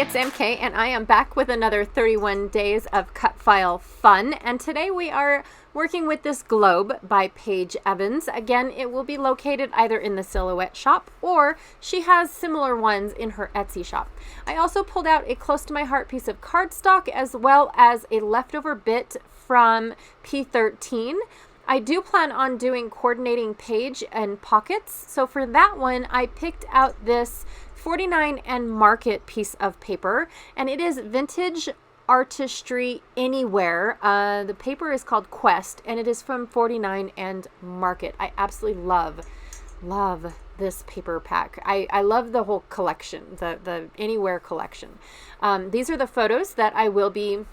it's MK, and I am back with another 31 days of cut file fun. And today we are working with this globe by Paige Evans. Again, it will be located either in the Silhouette shop or she has similar ones in her Etsy shop. I also pulled out a close to my heart piece of cardstock as well as a leftover bit from P13. I do plan on doing coordinating page and pockets. So for that one, I picked out this 49 and Market piece of paper, and it is Vintage Artistry Anywhere. The paper is called Quest, and it is from 49 and Market. I absolutely love this paper pack. I love the whole collection, the Anywhere collection. These are the photos that I will be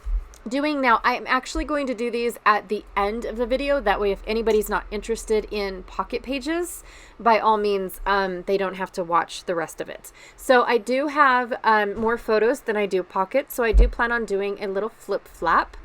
doing. Now, I'm actually going to do these at the end of the video. That way, if anybody's not interested in pocket pages, by all means, they don't have to watch the rest of it. So I do have more photos than I do pockets. So I do plan on doing a little flip flap.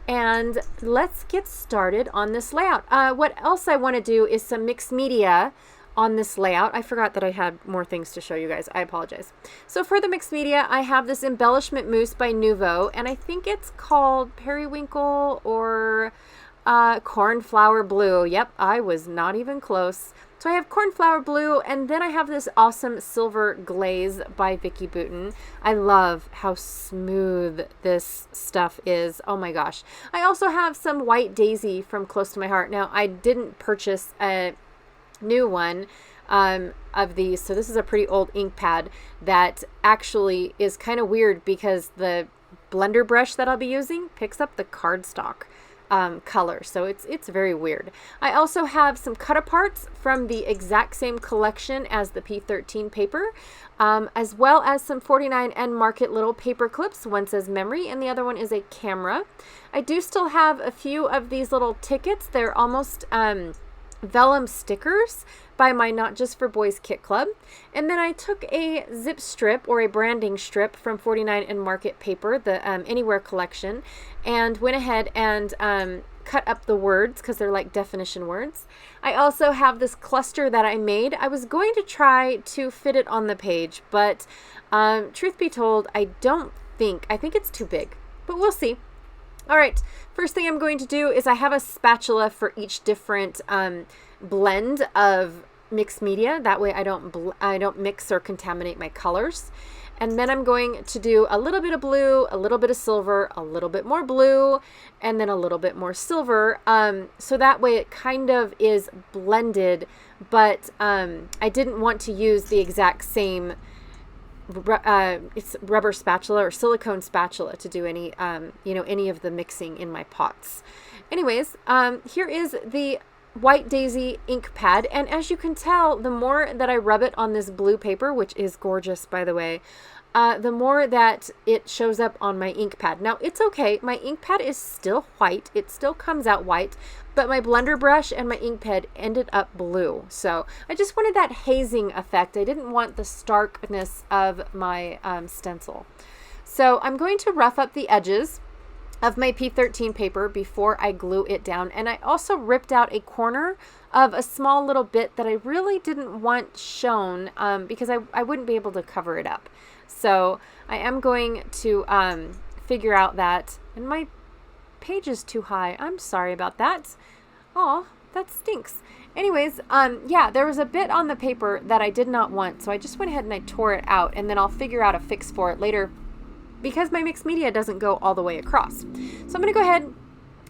And let's get started on this layout. What else I want to do is some mixed media on this layout. I forgot that I had more things to show you guys. I apologize. So for the mixed media, I have this embellishment mousse by Nuvo, and I think it's called Periwinkle or Cornflower Blue. Yep, I was not even close. So I have Cornflower Blue, and then I have this awesome Silver Glaze by Vicki Boutin. I love how smooth this stuff is. Oh my gosh. I also have some White Daisy from Close to My Heart. Now, I didn't purchase a new one of these, so this is a pretty old ink pad that actually is kind of weird because the blender brush that I'll be using picks up the cardstock color, so it's very weird. I also have some cut aparts from the exact same collection as the P13 paper, as well as some 49 and Market little paper clips. One says memory and the other one is a camera. I do still have a few of these little tickets. They're almost vellum stickers by my Not Just for Boys Kit Club. And then I took a zip strip or a branding strip from 49 and Market paper, the Anywhere collection, and went ahead and cut up the words because they're like definition words. I also have this cluster that I made. I was going to try to fit it on the page, but truth be told, I think it's too big, but we'll see. All right, first thing I'm going to do is I have a spatula for each different blend of mixed media. That way I don't mix or contaminate my colors. And then I'm going to do a little bit of blue, a little bit of silver, a little bit more blue, and then a little bit more silver. So that way it kind of is blended, but I didn't want to use the exact same it's rubber spatula or silicone spatula to do any any of the mixing in my pots. Anyways, here is the White Daisy ink pad, and as you can tell, the more that I rub it on this blue paper, which is gorgeous by the way, the more that it shows up on my ink pad. Now it's okay, my ink pad is still white, it still comes out white, but my blender brush and my ink pad ended up blue. So I just wanted that hazing effect. I didn't want the starkness of my stencil. So I'm going to rough up the edges of my P13 paper before I glue it down. And I also ripped out a corner of a small little bit that I really didn't want shown because I wouldn't be able to cover it up. So I am going to figure out that, and my page is too high. I'm sorry about that. Oh, that stinks. Anyways, yeah, there was a bit on the paper that I did not want, so I just went ahead and I tore it out, and then I'll figure out a fix for it later because my mixed media doesn't go all the way across. So I'm going to go ahead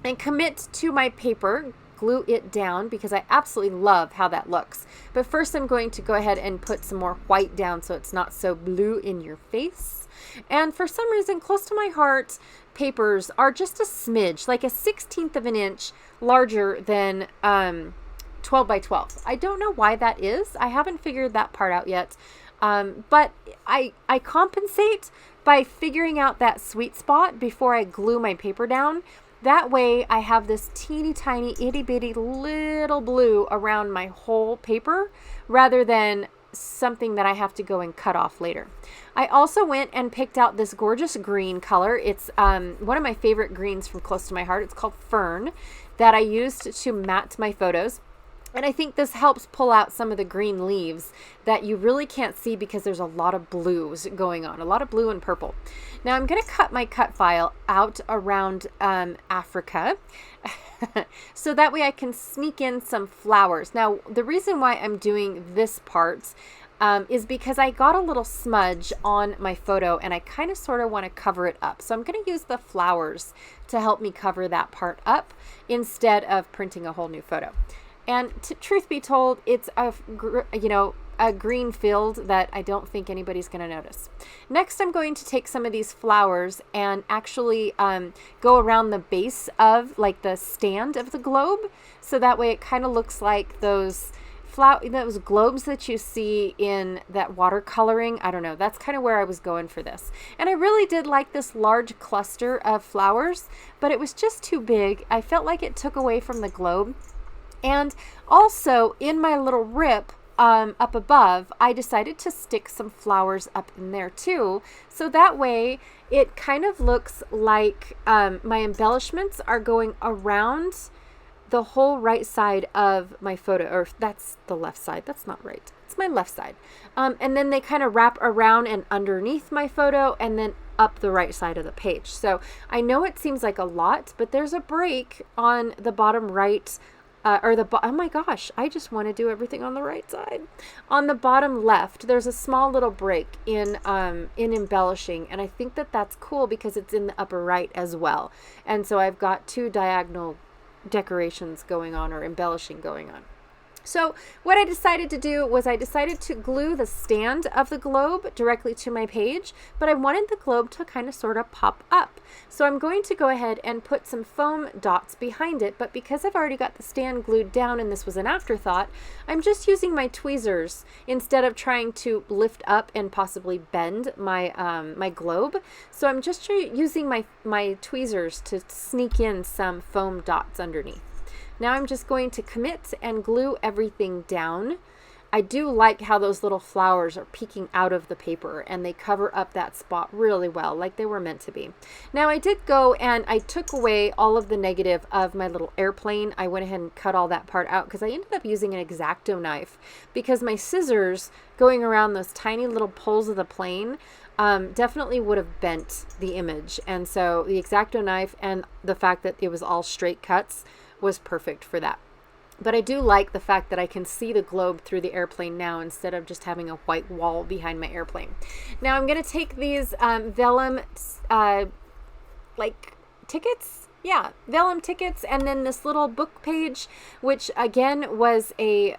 and commit to my paper, glue it down because I absolutely love how that looks. But first I'm going to go ahead and put some more white down so it's not so blue in your face. And for some reason, Close to My Heart papers are just a smidge, like a 1/16 of an inch larger than 12 by 12. I don't know why that is. I haven't figured that part out yet. But I compensate by figuring out that sweet spot before I glue my paper down. That way I have this teeny tiny itty bitty little blue around my whole paper rather than something that I have to go and cut off later. I also went and picked out this gorgeous green color. It's one of my favorite greens from Close to My Heart. It's called Fern, that I used to matte my photos. And I think this helps pull out some of the green leaves that you really can't see because there's a lot of blues going on, a lot of blue and purple. Now I'm going to cut my cut file out around Africa so that way I can sneak in some flowers. Now the reason why I'm doing this part is because I got a little smudge on my photo and I kind of sort of want to cover it up. So I'm going to use the flowers to help me cover that part up instead of printing a whole new photo. And truth be told, it's a green field that I don't think anybody's going to notice. Next, I'm going to take some of these flowers and actually go around the base of like the stand of the globe. So that way it kind of looks like those globes that you see in that watercoloring. I don't know. That's kind of where I was going for this. And I really did like this large cluster of flowers, but it was just too big. I felt like it took away from the globe. And also in my little rip up above, I decided to stick some flowers up in there too. So that way it kind of looks like my embellishments are going around the whole right side of my photo, or that's the left side. That's not right. It's my left side. And then they kind of wrap around and underneath my photo and then up the right side of the page. So I know it seems like a lot, but there's a break on the bottom right oh my gosh, I just want to do everything on the right side. On the bottom left, there's a small little break in embellishing, and I think that that's cool because it's in the upper right as well. And so I've got two diagonal decorations going on, or embellishing going on. So what I decided to do was I decided to glue the stand of the globe directly to my page, but I wanted the globe to kind of sort of pop up. So I'm going to go ahead and put some foam dots behind it, but because I've already got the stand glued down and this was an afterthought, I'm just using my tweezers instead of trying to lift up and possibly bend my my globe. So I'm just using my tweezers to sneak in some foam dots underneath. Now I'm just going to commit and glue everything down. I do like how those little flowers are peeking out of the paper and they cover up that spot really well, like they were meant to be. Now I did go and I took away all of the negative of my little airplane. I went ahead and cut all that part out because I ended up using an X-Acto knife because my scissors going around those tiny little poles of the plane definitely would have bent the image. And so the X-Acto knife and the fact that it was all straight cuts was perfect for that. But I do like the fact that I can see the globe through the airplane now instead of just having a white wall behind my airplane. Now I'm going to take these vellum like tickets. Yeah, vellum tickets, and then this little book page, which again was a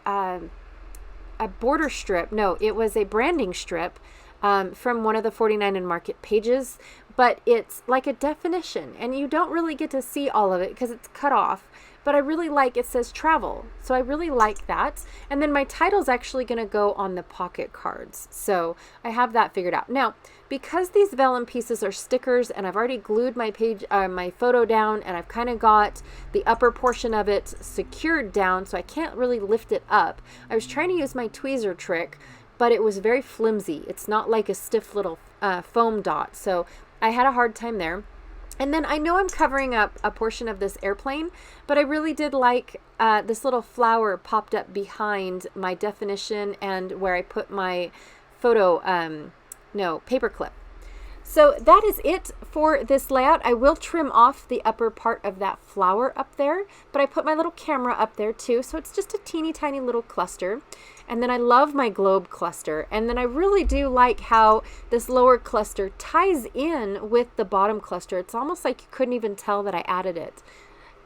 border strip. No, it was a branding strip from one of the 49 and Market pages, but it's like a definition and you don't really get to see all of it because it's cut off. But I really like, it says travel. So I really like that. And then my title's actually going to go on the pocket cards. So I have that figured out. Now, because these vellum pieces are stickers and I've already glued my page, my photo down, and I've kind of got the upper portion of it secured down, so I can't really lift it up. I was trying to use my tweezer trick, but it was very flimsy. It's not like a stiff little foam dot. So I had a hard time there. And then I know I'm covering up a portion of this airplane, but I really did like this little flower popped up behind my definition and where I put my photo, paper clip. So that is it for this layout. I will trim off the upper part of that flower up there, but I put my little camera up there too. So it's just a teeny tiny little cluster. And then I love my globe cluster. And then I really do like how this lower cluster ties in with the bottom cluster. It's almost like you couldn't even tell that I added it.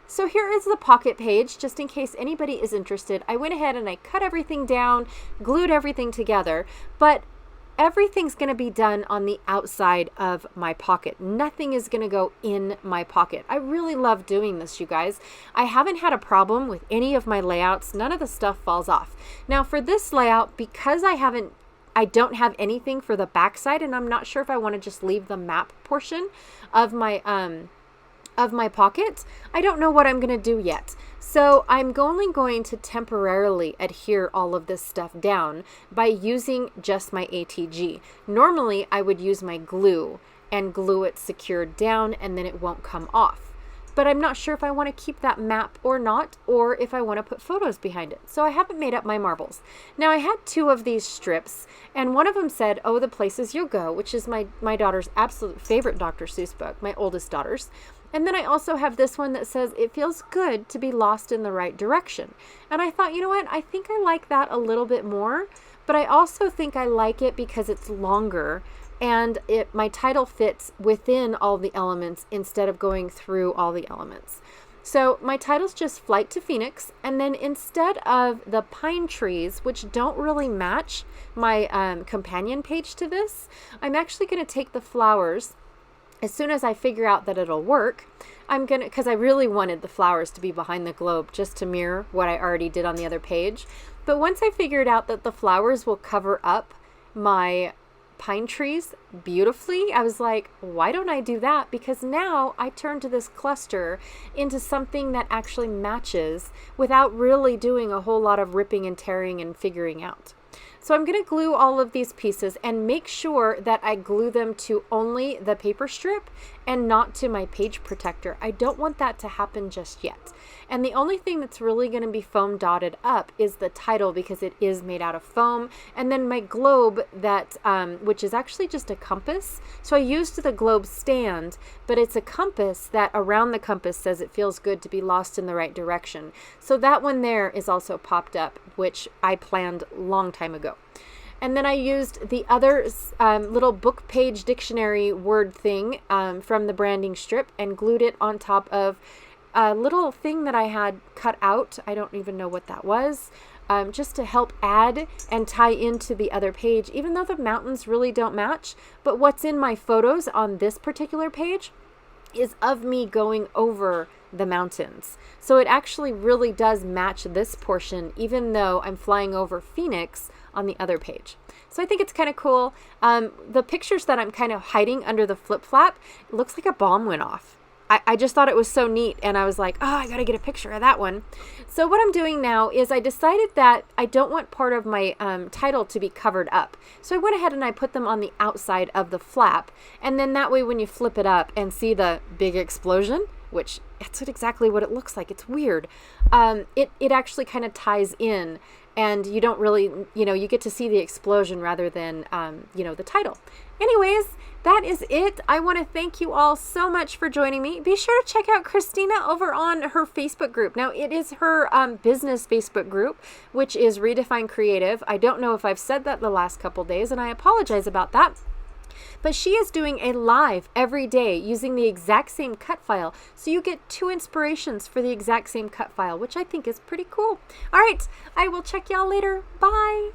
So here is the pocket page, just in case anybody is interested. I went ahead and I cut everything down, glued everything together, but everything's going to be done on the outside of my pocket. Nothing is going to go in my pocket. I really love doing this, you guys. I haven't had a problem with any of my layouts. None of the stuff falls off. Now for this layout, because I don't have anything for the backside, and I'm not sure if I want to just leave the map portion of my pocket. I don't know what I'm going to do yet. So I'm only going to temporarily adhere all of this stuff down by using just my ATG. Normally I would use my glue and glue it secured down and then it won't come off. but I'm not sure if I want to keep that map or not, or if I want to put photos behind it. So I haven't made up my marbles. Now I had 2 of these strips, and one of them said, "Oh, the Places You'll Go," which is my daughter's absolute favorite Dr. Seuss book, my oldest daughter's. And then I also have this one that says, "It feels good to be lost in the right direction." And I thought, you know what? I think I like that a little bit more, but I also think I like it because it's longer and my title fits within all the elements instead of going through all the elements. So my title's just Flight to Phoenix, and then instead of the pine trees, which don't really match my companion page to this, I'm actually going to take the flowers. As soon as I figure out that it'll work, because I really wanted the flowers to be behind the globe just to mirror what I already did on the other page. But once I figured out that the flowers will cover up my pine trees beautifully, I was like, why don't I do that? Because now I turn to this cluster into something that actually matches without really doing a whole lot of ripping and tearing and figuring out. So I'm going to glue all of these pieces and make sure that I glue them to only the paper strip and not to my page protector. I don't want that to happen just yet. And the only thing that's really going to be foam dotted up is the title, because it is made out of foam. And then my globe that, which is actually just a compass. So I used the globe stand, but it's a compass that around the compass says it feels good to be lost in the right direction. So that one there is also popped up, which I planned a long time ago. And then I used the other little book page dictionary word thing from the branding strip and glued it on top of a little thing that I had cut out. I don't even know what that was, just to help add and tie into the other page, even though the mountains really don't match. But what's in my photos on this particular page is of me going over the mountains. So it actually really does match this portion, even though I'm flying over Phoenix on the other page. So I think it's kind of cool. The pictures that I'm kind of hiding under the flip flap, it looks like a bomb went off. I just thought it was so neat, and I was like, oh, I gotta get a picture of that one. So what I'm doing now is I decided that I don't want part of my title to be covered up. So I went ahead and I put them on the outside of the flap, and then that way when you flip it up and see the big explosion, which that's exactly what it looks like, it's weird, it actually kind of ties in, and you don't really, you get to see the explosion rather than, the title. Anyways, that is it. I want to thank you all so much for joining me. Be sure to check out Christina over on her Facebook group. Now, it is her business Facebook group, which is Redefine Creative. I don't know if I've said that the last couple days, and I apologize about that. But she is doing a live every day using the exact same cut file. So you get 2 inspirations for the exact same cut file, which I think is pretty cool. All right, I will check y'all later. Bye.